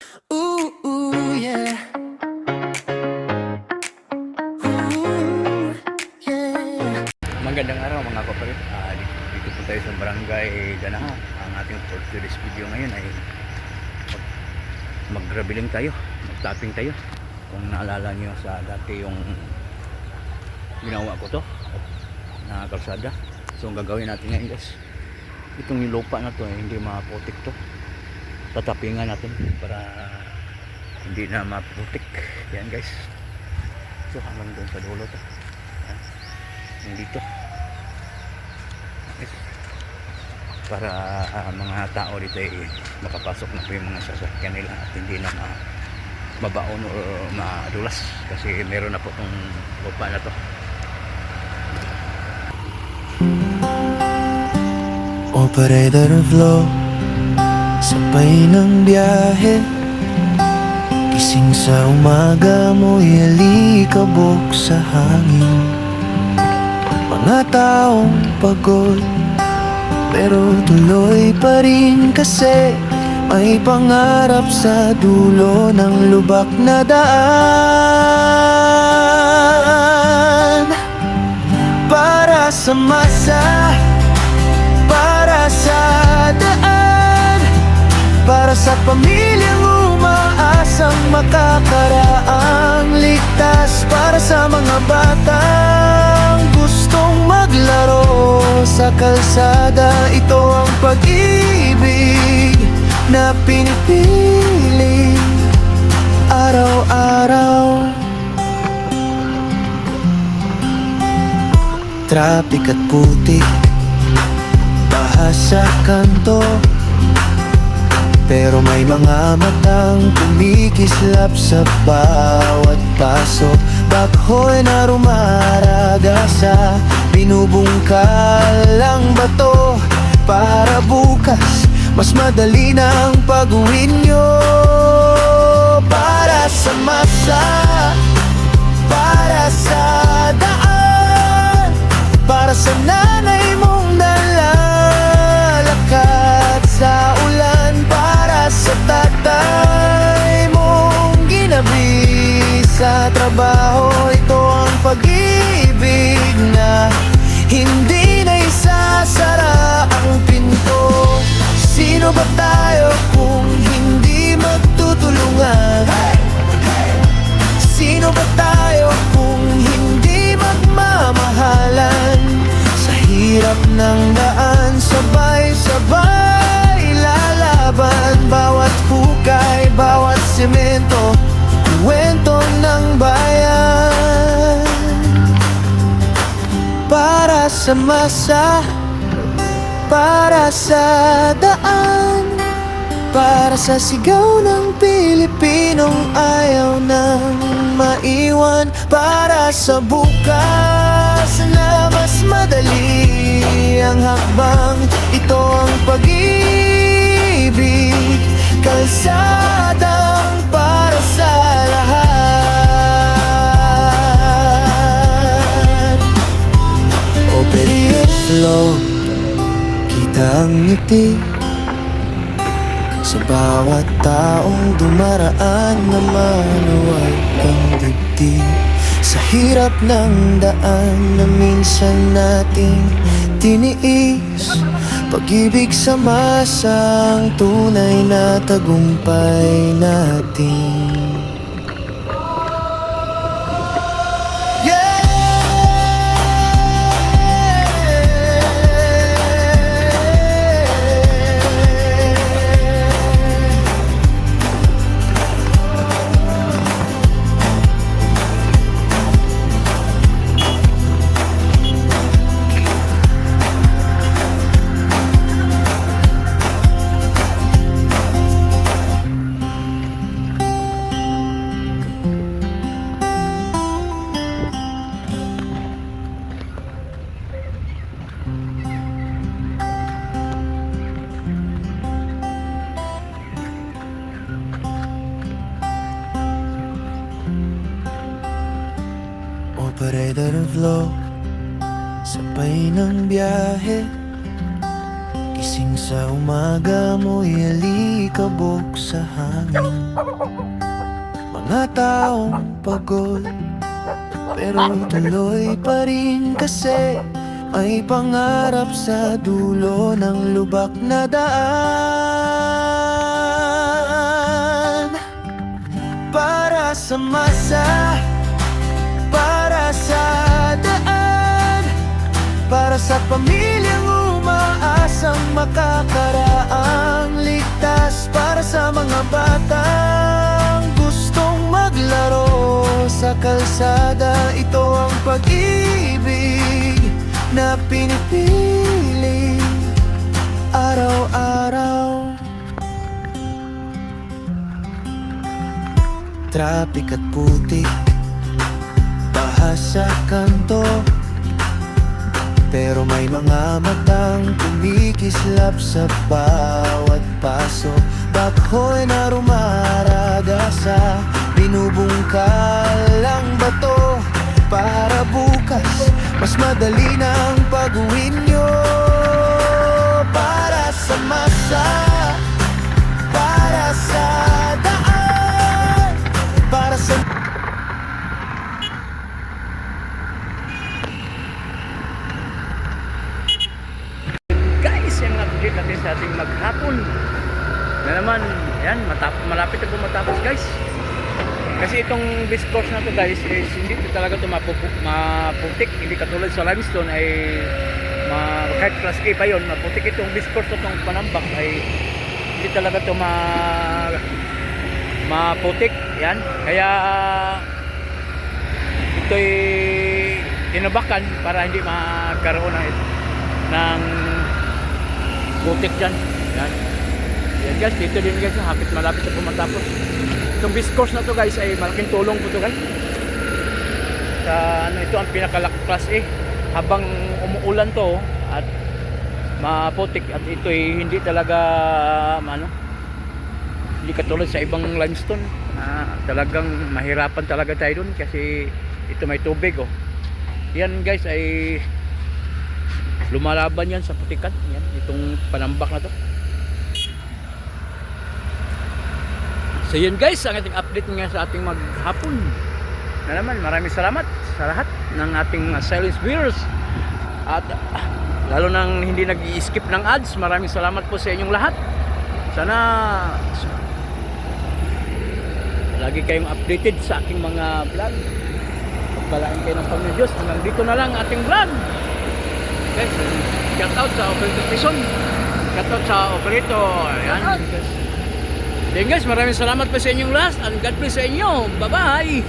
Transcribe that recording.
Ooh, yeah. Ooh, yeah. Magandang araw mga kapatid. Dito po tayo sa Barangay Ganaha. Ang ating for today's video ngayon ay mag-graveling tayo, mag-tapping tayo. Kung naalala nyo sa dati yung ginawa ko to na kalsada. So ang gagawin natin ngayon guys, itong lupa na to hindi maputik to. Tatapingan natin para hindi na maputik. Yan guys. So hanggang doon sa dulo to. Yan. Yung dito. Para mga tao dito ay makapasok na po yung mga sasakyan nila at hindi na mabaon o madulas kasi meron na po itong lupa na to. Operator flow, sabay ng biyahe. Gising sa umaga mo'y alikabok sa hangin. Mga taong pagod pero tuloy pa rin kasi may pangarap sa dulo ng lubak na daan. Para sa masa, para sa daan, para sa pamilyang umaasang makakaraang ligtas, para sa mga batang gustong maglaro sa kalsada. Ito ang pag-ibig na pinipili araw-araw. Traffic at putik, baha sa kanto, pero may mga matang kumikislap sa bawat pasok. Bakhoy na rumaraga sa binubungkalang bato, para bukas mas madali ng pag-uwi nyo. Para sa masa, para sa daan, para sa nanay mong nalalakad sa ulan, para sa tatay mong ginabi sa trabaho. Ito ang pag-ibig na hindi na isasara ang pinto. Sino ba tayo kung hindi magtutulungan? Sino ba tayo kung hindi magmamahalan? Sa hirap ng daan, sabay-sabay lalaban. Bawat hukay, bawat semento, kwento ng bayan. Para sa masa, para sa daan, para sa sigaw ng Pilipinong ayaw nang maiwan. Para sa bukas na mas madali ang hakbang. Ito ang pag-ibig, kalsadang para sa lahat. Operator flow, kita ang ngiti sa bawat taong dumaraan na maluwag ang dibdib. Sa hirap ng daan na minsan nating tiniis, pag-ibig sa masang tunay na tagumpay natin. Operator flow, sabay ng biyahe. Gising sa umaga mo'y alikabok sa hangin. mga taong pagod, pero tuloy pa rin kasi may pangarap sa dulo ng lubak na daan. Para sa masa, para sa daan, para sa pamilyang umaasang makakaraang ligtas, para sa mga batang gustong maglaro sa kalsada. Ito ang pag-ibig na pinipili araw-araw. Traffic at putik, baha sa kanto, pero may mga matang kumikislap sa bawat paso. Bakhoy na rumaraga sa binubungkalang bato, para bukas mas madali ng pag-uwi nyo. Para sa masa, para sa daan, para sa... Guys, yung update natin sa ating maghapon na naman, yan, malapit na po matapos guys. Kasi itong discourse na to guys is hindi ito talaga ito maputik. Hindi katulad sa limestone ay kahit class A pa yun, maputik. Itong discourse na itong panambak ay hindi talaga ito maputik. Yan, kaya ito'y tinabakan para hindi magkaroon ng putik dyan. Yan. Yan guys, dito din guys, malapit na po matapos. Itong discourse na to guys ay malaking tulong po to guys. Sa ito ang pinaka-class A. Habang umuulan to at maputik at ito ay hindi talaga hindi katulad sa ibang limestone. Talagang mahirapan talaga tayo dun kasi ito may tubig oh. Yan guys ay lumalaban yan sa putikan. Yan, itong panambak na to. So yun guys, ang ating update nga sa ating maghapon na naman. Maraming salamat sa lahat ng ating silence viewers. At lalo nang hindi nag-i-skip ng ads, maraming salamat po sa inyong lahat. Sana lagi kayong updated sa aking mga vlog. Pagpalaan kayo ng Panginoon Diyos. Hanggang dito na lang ating vlog. Guys, shout out sa operator Prison. Shout out sa operator. Ayan. Then guys, maraming salamat po sa inyong lahat and God bless sa inyo. Bye bye.